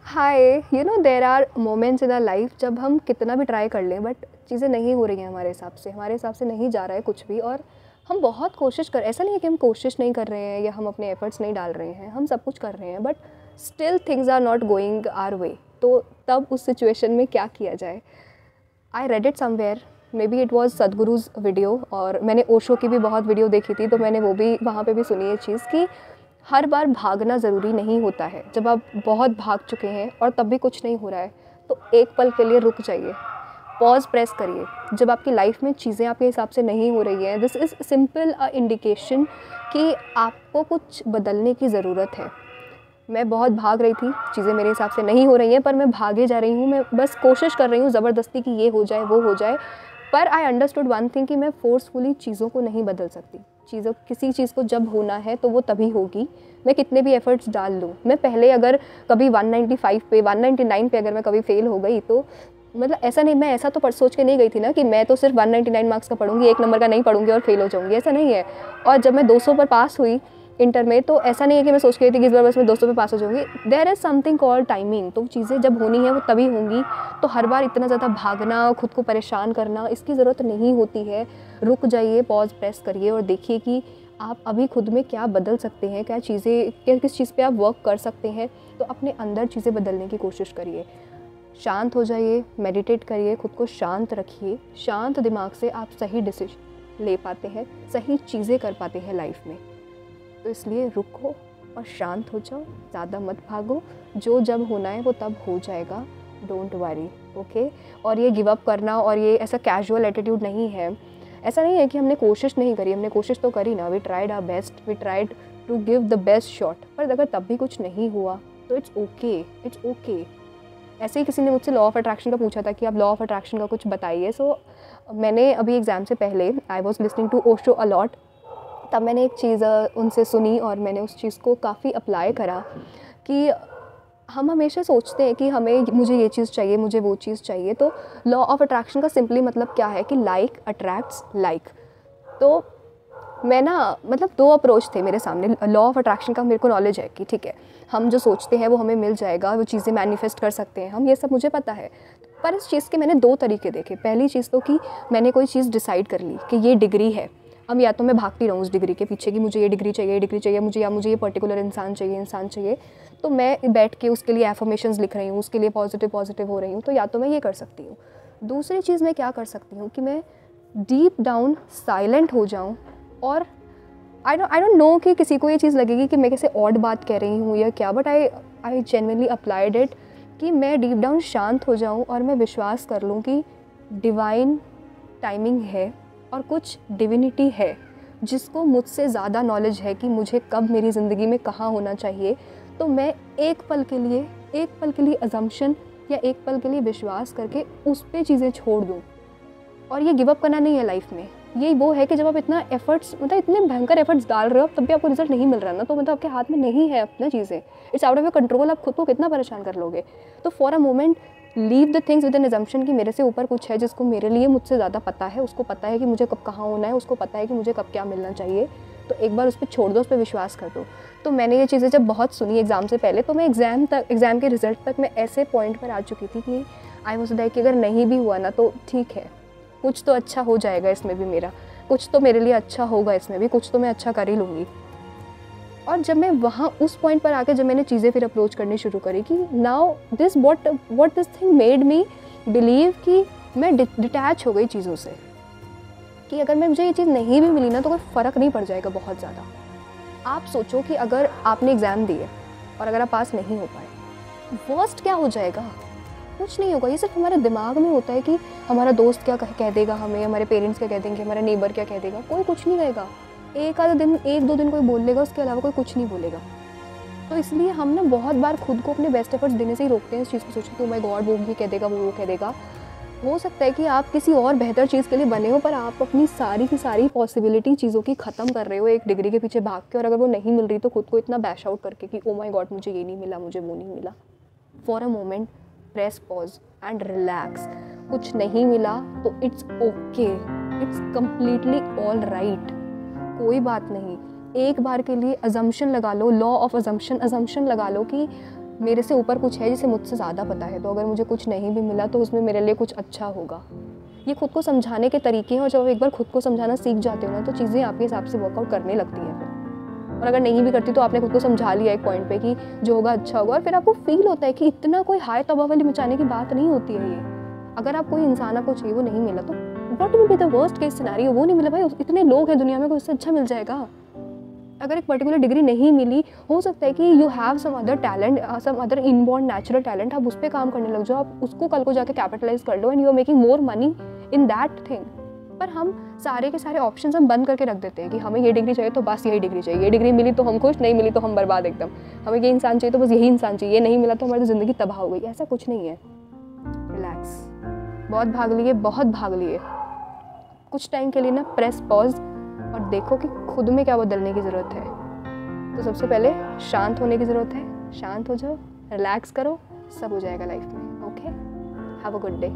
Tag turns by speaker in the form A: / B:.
A: Hi, you know there are moments in our life जब हम कितना भी ट्राई कर लें बट चीज़ें नहीं हो रही हैं हमारे हिसाब से नहीं जा रहा है कुछ भी। और हम बहुत कोशिश कर, ऐसा नहीं है कि हम कोशिश नहीं कर रहे हैं या हम अपने एफर्ट्स नहीं डाल रहे हैं, हम सब कुछ कर रहे हैं but still things are not going our way. तो तब उस सिचुएशन में क्या किया जाए? I read it somewhere, maybe it was Sadhguru's video, और मैंने ओशो की भी बहुत वीडियो देखी थी तो मैंने वो भी वहाँ पे भी सुनी है चीज़ कि हर बार भागना ज़रूरी नहीं होता है। जब आप बहुत भाग चुके हैं और तब भी कुछ नहीं हो रहा है तो एक पल के लिए रुक जाइए, पॉज प्रेस करिए। जब आपकी लाइफ में चीज़ें आपके हिसाब से नहीं हो रही हैं, this is simple a indication कि आपको कुछ बदलने की ज़रूरत है। मैं बहुत भाग रही थी, चीज़ें मेरे हिसाब से नहीं हो रही हैं पर मैं भागे जा रही हूँ, मैं बस कोशिश कर रही हूँ ज़बरदस्ती कि ये हो जाए वो हो जाए। पर आई अंडरस्टूड वन थिंग कि मैं फोर्सफुली चीज़ों को नहीं बदल सकती। किसी चीज़ को जब होना है तो वो तभी होगी, मैं कितने भी एफर्ट्स डाल लूँ। मैं पहले अगर कभी 195 पे 199 पे अगर मैं कभी फेल हो गई तो मतलब ऐसा नहीं, मैं ऐसा तो सोच के नहीं गई थी ना कि मैं तो सिर्फ 199 मार्क्स का पढ़ूंगी, एक नंबर का नहीं पढ़ूंगी और फेल हो जाऊंगी, ऐसा नहीं है। और जब मैं 200 पर पास हुई इंटर में तो ऐसा नहीं है कि मैं सोच के गई थी कि इस बार बस मैं 200 पे पास हो जाऊंगी। There is something called timing. तो चीज़ें जब होनी है वो तभी होंगी। तो हर बार इतना ज़्यादा भागना, खुद को परेशान करना, इसकी ज़रूरत नहीं होती है। रुक जाइए, पॉज प्रेस करिए और देखिए कि आप अभी खुद में क्या बदल सकते हैं, क्या चीज़ें, किस चीज़ पे आप वर्क कर सकते हैं। तो अपने अंदर चीज़ें बदलने की कोशिश करिए। शांत हो जाइए, मेडिटेट करिए, खुद को शांत रखिए। शांत दिमाग से आप सही डिसीजन ले पाते हैं, सही चीज़ें कर पाते हैं लाइफ में। तो इसलिए रुको और शांत हो जाओ, ज़्यादा मत भागो। जो जब होना है वो तब हो जाएगा, डोंट वरी, ओके। और ये गिव अप करना और ये ऐसा कैजुअल एटीट्यूड नहीं है। ऐसा नहीं है कि हमने कोशिश नहीं करी, हमने कोशिश तो करी ना। We tried our best, we tried to give the best shot. पर अगर तब भी कुछ नहीं हुआ तो इट्स ओके, इट्स ओके। ऐसे ही किसी ने मुझसे लॉ ऑफ अट्रैक्शन का पूछा था कि आप लॉ ऑफ अट्रैक्शन का कुछ बताइए। सो मैंने अभी एग्ज़ाम से पहले I was listening to Osho a lot. तब मैंने एक चीज़ उनसे सुनी और मैंने उस चीज़ को काफ़ी अप्लाई करा कि हम हमेशा सोचते हैं कि मुझे ये चीज़ चाहिए, मुझे वो चीज़ चाहिए। तो लॉ ऑफ अट्रैक्शन का सिंपली मतलब क्या है कि लाइक अट्रैक्ट्स लाइक। तो मैं ना मतलब दो अप्रोच थे मेरे सामने। लॉ ऑफ अट्रैक्शन का मेरे को नॉलेज है कि ठीक है, हम जो सोचते हैं वो हमें मिल जाएगा, वो चीज़ें मैनिफेस्ट कर सकते हैं हम, ये सब मुझे पता है। पर इस चीज़ के मैंने दो तरीके देखे। पहली चीज़ तो कि मैंने कोई चीज़ डिसाइड कर ली कि ये डिग्री है, अब या तो मैं भागती रहूँ उस डिग्री के पीछे कि मुझे ये डिग्री चाहिए, ये डिग्री चाहिए मुझे, या मुझे ये पर्टिकुलर इंसान चाहिए। तो मैं बैठ के उसके लिए एफर्मेशंस लिख रही हूँ, उसके लिए पॉजिटिव हो रही हूँ। तो या तो मैं ये कर सकती हूँ। दूसरी चीज़ मैं क्या कर सकती हूँ कि मैं डीप डाउन साइलेंट हो जाऊँ। और आई डोंट नो कि किसी को ये चीज़ लगेगी कि मैं कैसे ऑड बात कह रही हूँ या क्या, but I genuinely applied it कि मैं डीप डाउन शांत हो जाऊँ और मैं विश्वास कर लूँ कि डिवाइन टाइमिंग है और कुछ डिविनिटी है जिसको मुझसे ज़्यादा नॉलेज है कि मुझे कब मेरी ज़िंदगी में कहाँ होना चाहिए। तो मैं एक पल के लिए अजम्पशन या एक पल के लिए विश्वास करके उस पर चीज़ें छोड़ दूँ। और ये गिव अप करना नहीं है लाइफ में। ये वो है कि जब आप इतना एफर्ट्स, मतलब इतने भयंकर एफर्ट्स डाल रहे हो तब भी आपको रिजल्ट नहीं मिल रहा ना, तो मतलब आपके हाथ में नहीं है अपना चीज़ें, it's out of your control. आप खुद को कितना परेशान कर लोगे। तो for a moment leave the things with N assumption कि मेरे से ऊपर कुछ है जिसको मेरे लिए मुझसे ज़्यादा पता है, उसको पता है कि मुझे कब कहाँ होना है, उसको पता है कि मुझे कब क्या मिलना चाहिए। तो एक बार उस पर छोड़ दो, उस पर विश्वास कर दो। तो मैंने ये चीज़ें जब बहुत सुनी एग्ज़ाम से पहले, तो मैं एग्ज़ाम के रिजल्ट तक मैं ऐसे पॉइंट पर आ चुकी थी कि आई वाज लाइक कि अगर नहीं भी हुआ ना तो ठीक है, कुछ तो अच्छा हो जाएगा इसमें भी, मेरा कुछ तो मेरे लिए अच्छा होगा इसमें भी, कुछ तो मैं अच्छा कर ही लूँगी। और जब मैं वहाँ उस पॉइंट पर आके जब मैंने चीज़ें फिर अप्रोच करनी शुरू करी कि now this what this thing made me believe कि मैं डिटैच हो गई चीज़ों से, कि अगर मुझे ये चीज़ नहीं भी मिली ना तो कोई फ़र्क नहीं पड़ जाएगा बहुत ज़्यादा। आप सोचो कि अगर आपने एग्ज़ाम दिए और अगर आप पास नहीं हो पाए, वर्स्ट क्या हो जाएगा? कुछ नहीं होगा। ये सिर्फ हमारे दिमाग में होता है कि हमारा दोस्त क्या कह देगा हमें, हमारे पेरेंट्स क्या कह देंगे, हमारा नेबर क्या कह देगा। कोई कुछ नहीं कहेगा। एक दो दिन कोई बोल लेगा, उसके अलावा कोई कुछ नहीं बोलेगा। तो इसलिए हम ना बहुत बार खुद को अपने बेस्ट एफर्ट्स देने से ही रोकते हैं इस चीज़ को सोच के, ओ माय गॉड वो ये कह देगा, वो कह देगा। हो सकता है कि आप किसी और बेहतर चीज़ के लिए बने हो, पर आप अपनी सारी की सारी पॉसिबिलिटी चीज़ों की ख़त्म कर रहे हो एक डिग्री के पीछे भाग के। और अगर वो नहीं मिल रही तो खुद को इतना बैश आउट करके कि ओ माय गॉड मुझे ये नहीं मिला, मुझे वो नहीं मिला। For a moment press pause and relax. कुछ नहीं मिला तो it's okay, it's completely all right, कोई बात नहीं। एक बार के लिए अजम्पशन लगा लो, लॉ ऑफ अजम्पशन लगा लो कि मेरे से ऊपर कुछ है जिसे मुझसे ज़्यादा पता है, तो अगर मुझे कुछ नहीं भी मिला तो उसमें मेरे लिए कुछ अच्छा होगा। ये खुद को समझाने के तरीके हैं, और जब एक बार खुद को समझाना सीख जाते हो ना तो चीज़ें आपके हिसाब से वर्कआउट करने लगती हैं फिर। और अगर नहीं भी करती तो आपने खुद को समझा लिया एक पॉइंट पे कि जो होगा अच्छा होगा, और फिर आपको फील होता है कि इतना कोई हाय तबाह वाली मचाने की बात नहीं होती है ये। अगर आप कोई इंसान आपको चाहिए वो नहीं मिला तो what will be the worst case scenario, वो नहीं मिला भाई, इतने लोग हैं दुनिया में, कोई उससे अच्छा मिल जाएगा। अगर एक पर्टिकुलर डिग्री नहीं मिली, हो सकता है कि you have some other talent, some other inborn natural talent, आप उस पर काम करने लग जाओ, आप उसको कल को जाके कैपिटलाइज कर लो and you are making more money in that thing. पर हम सारे के सारे ऑप्शंस हम बंद करके रख देते हैं कि हमें ये डिग्री चाहिए तो बस यही डिग्री चाहिए, ये डिग्री मिली तो हम खुश, नहीं मिली तो हम बर्बाद एकदम, हमें ये इंसान चाहिए तो बस यही इंसान चाहिए, ये नहीं मिला तो हमारी ज़िंदगी तबाह हो गई। ऐसा कुछ नहीं है। रिलैक्स, बहुत भाग लिए, बहुत भाग लिए, कुछ टाइम के लिए ना प्रेस पॉज और देखो कि खुद में क्या बदलने की ज़रूरत है। तो सबसे पहले शांत होने की ज़रूरत है। शांत हो जाओ, रिलैक्स करो, सब हो जाएगा लाइफ में। Okay, have a good day.